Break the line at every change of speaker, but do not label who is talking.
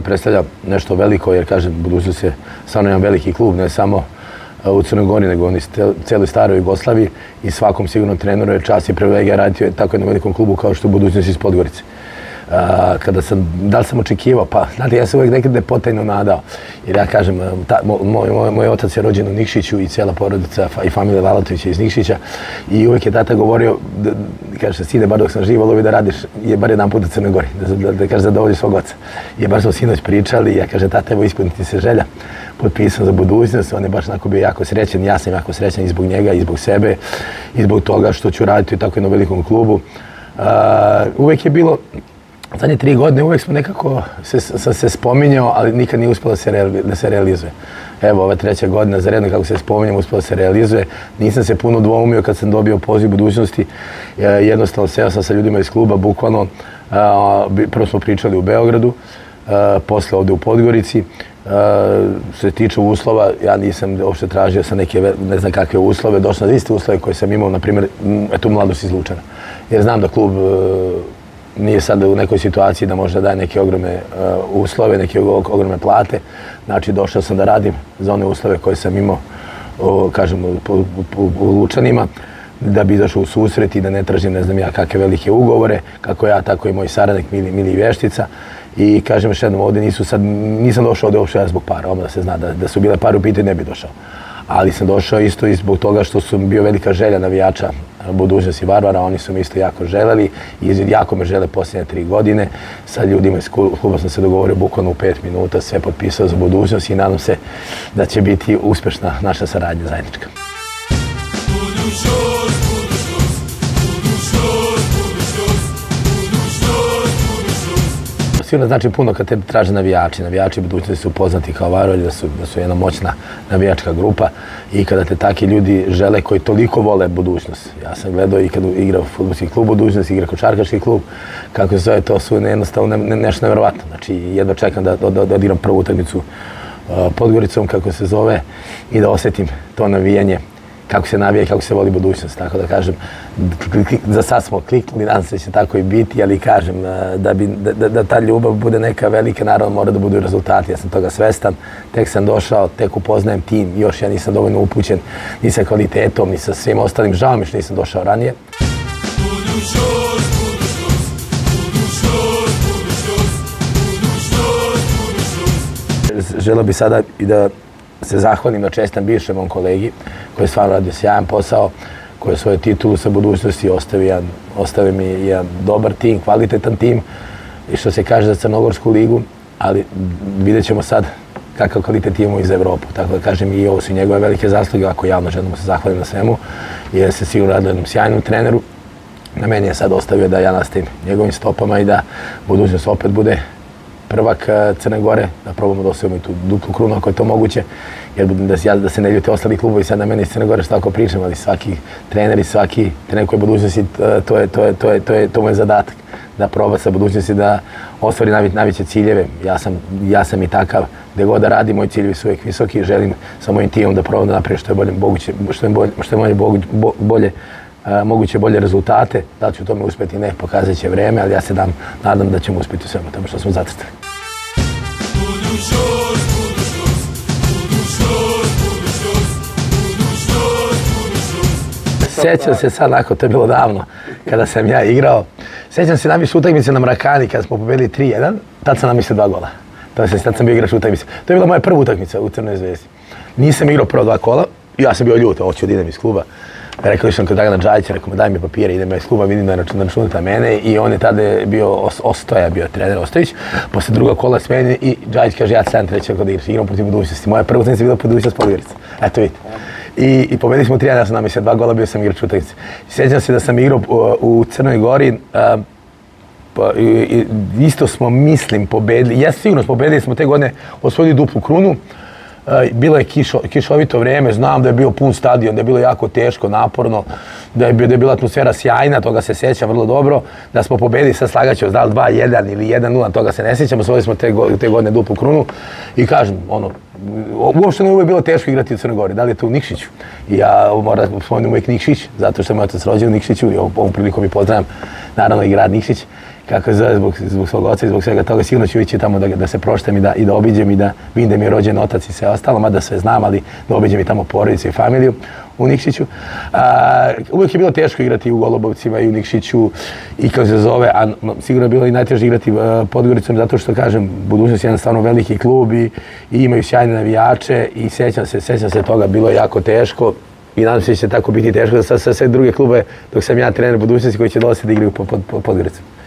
mene predstavlja nešto veliko, jer kažem, budućnost je stvarno jedan veliki klub, ne samo u Crnoj Gori, nego oni cijeloj staroj Jugoslaviji i svakom sigurno treneru je čast i privilegija raditi u tako jednom velikom klubu kao što je budućnost iz Podgorice. Da li sam očekivao? Pa, znate, ja sam uvijek nekada potajno nadao. Jer ja kažem, moj otac je rođen u Nikšiću i cijela porodica i familija Lalatovića iz Nikšića. I uvijek je tata govorio, kaže, sine, bar dok sam živ, volio bi da radiš je bar jedan put u Crnoj Gori, da kaže, zadovolji svog oca. I baš smo sinoć pričali i ja kaže, tata, evo ispuniti se želja. Potpisan za budućnost, on je baš onako bio jako srećan, ja sam jako srećan i zbog njega, i zbog sebe, i zbog toga što ću raditi u tako jednom velikom klubu. Uvijek je bilo, zadnje 3 godine uvijek smo nekako se spominjao, ali nikad nije uspjelo da se realizuje. Evo, ova 3. godina za redno kako se spominjamo uspjelo da se realizuje. Nisam se puno dvoumio kad sam dobio poziv budućnosti. Jednostavno seo sam sa ljudima iz kluba, bukvalno. Prvo smo pričali u Beogradu, posle ovdje u Podgorici. Što se tiče uslova, ja nisam uopšte tražio sa neke, ne znam kakve uslove, došao na iste uslove koje sam imao, na primjer, eto u Mladost iz Lučana. Jer znam da klub nije sad u nekoj situaciji da može da daje neke ogromne uslove, neke ogromne plate. Znači, došao sam da radim za one uslove koje sam imao, kažem, u Lučanima, da bi došao u susret i da ne tražim, ne znam ja, kakve velike ugovore, kako ja, tako i moj saradnik Mili Vještica. I kažem još jednom, ovdje nisam došao ovdje uopšte zbog para, da se zna, da su bile pare u pitanju ne bi došao. Ali sam došao isto i zbog toga što su bio velika želja navijača Budućnosti Varvara, oni su mi isto jako želeli i jako me žele posljednje 3 godine. Sa ljudima iz kluba sam se dogovorio bukvalno u 5 minuta, sve potpisao za budućnost i nadam se da će biti uspješna naša saradnja zajednička. Sigurno znači puno kad te traže navijači. Navijači budućnosti su poznati kao Varolji, da su jedna moćna navijačka grupa i kada te takvi ljudi žele koji toliko vole budućnost. Ja sam gledao i kad igrao fudbalski klub budućnost, igrao košarkaški klub, kako se zove, to su jednostavno nešto nevjerovatno. Znači jedva čekam da odigram prvu utakmicu Podgoricom, kako se zove, i da osjetim to navijanje, kako se navija i kako se voli budućnost. Tako da kažem, za sad smo kliknuli, nadam se da će tako i biti, ali kažem, da ta ljubav bude neka velika, naravno mora da budu i rezultati. Ja sam toga svestan, tek sam došao, tek upoznajem tim, još ja nisam dovoljno upućen ni sa kvalitetom, ni sa svim ostalim. Žao mi što nisam došao ranije. Želeo bi sada i da se zahvalim na čestam bivšem mom kolegi koji je stvarno radio sjajan posao, koji je svoju titulu sa budućnosti ostavio mi jedan dobar tim, kvalitetan tim i što se kaže za Crnogorsku ligu, ali vidjet ćemo sad kakav kvalitet imamo i za Evropu. Tako da kažem, i ovo su njegove velike zasluge, ako javno želim se zahvalim na svemu, jer se sigurno radio jednom sjajnom treneru. Na meni je sad ostavio da ja nastavim njegovim stopama i da budućnost opet bude prvak Crne Gore, da probamo da osvojimo i tu duplu krunu ako je to moguće, jer da se ne ljute ostali klubovi sad na mene iz Crne Gore što tako pričam, ali svaki trener i svaki trener koji je budućnosti, to je zadatak, da proba sa budućnosti da ostvari najveće ciljeve. Ja sam i takav, gdje god da radim, moji ciljevi su uvijek visoki, želim sa mojim timom da probam da napravim što je moguće bolje rezultate. Da li ću u tome uspjeti, ne, pokazat će vreme, ali ja se nadam da ćemo uspjeti u svemu tome što smo zacrtali. Sjećam se sad, nakon, to je bilo davno, kada sam ja igrao. Sjećam se najviše utakmice na Mrakani, kada smo pobedili 3-1, tad sam namislio 2 gola. Tad sam bio igrač utakmice. To je bila moja prva utakmica u Crnoj Zvezdi. Nisam igrao prva 2 kola, ja sam bio ljut, hoću da idem iz kluba. Rekao sam kod Dragana Đajića, rekao mi daj mi papire, idem iz kluba, vidim da računate na mene i on je tada bio bio trener Ostojić. Posle druga kola smeni i Đajić kaže ja stavim treća kod igraš, igram protiv budućnosti. Moja prva utakmica je bila budućnost Podgorica. Eto vidite. I pobedili smo 3-1, ja sam namislio 2 gola, bio sam igrač utakmice. Sjećam se da sam igrao u Crnoj Gori, isto smo, mislim, pobedili, ja sigurno smo pobedili, smo te godine osvojili duplu krunu. Bilo je kišovito vrijeme, znam da je bio pun stadion, da je bilo jako teško, naporno, da je bila atmosfera sjajna, toga se sjećam vrlo dobro, da smo pobedili, sad slagaćemo, da li 2-1 ili 1-0, toga se ne sjećam, osvojili smo te godine duplu krunu i kažem, uopšte ne uvijek bilo teško igrati u Crnoj Gori, da li je to u Nikšiću. I ja moram da spomenem uvijek Nikšić, zato što je moj otac rođen u Nikšiću i ovom prilikom i pozdravljam naravno i grad Nikšić. kako se zove, zbog svog oca i zbog svega toga, sigurno ću ići tamo da se proštem i da obiđem i da vidim da mi je rođen otac i sve ostalo, mada sve znam, ali da obiđem i tamo porodicu i familiju u Nikšiću. Uvijek je bilo teško igrati u Golubovcima i u Nikšiću i kako se zove, a sigurno je bilo i najteže igrati Podgoricom zato što, kažem, Budućnost je jedan stvarno veliki klub i imaju sjajne navijače i sećam se toga, bilo je jako teško i nadam se da će tako biti teško za sve druge klube dok sam ja trener Budućnosti koji će dolaziti da igraju pod Podgoricom.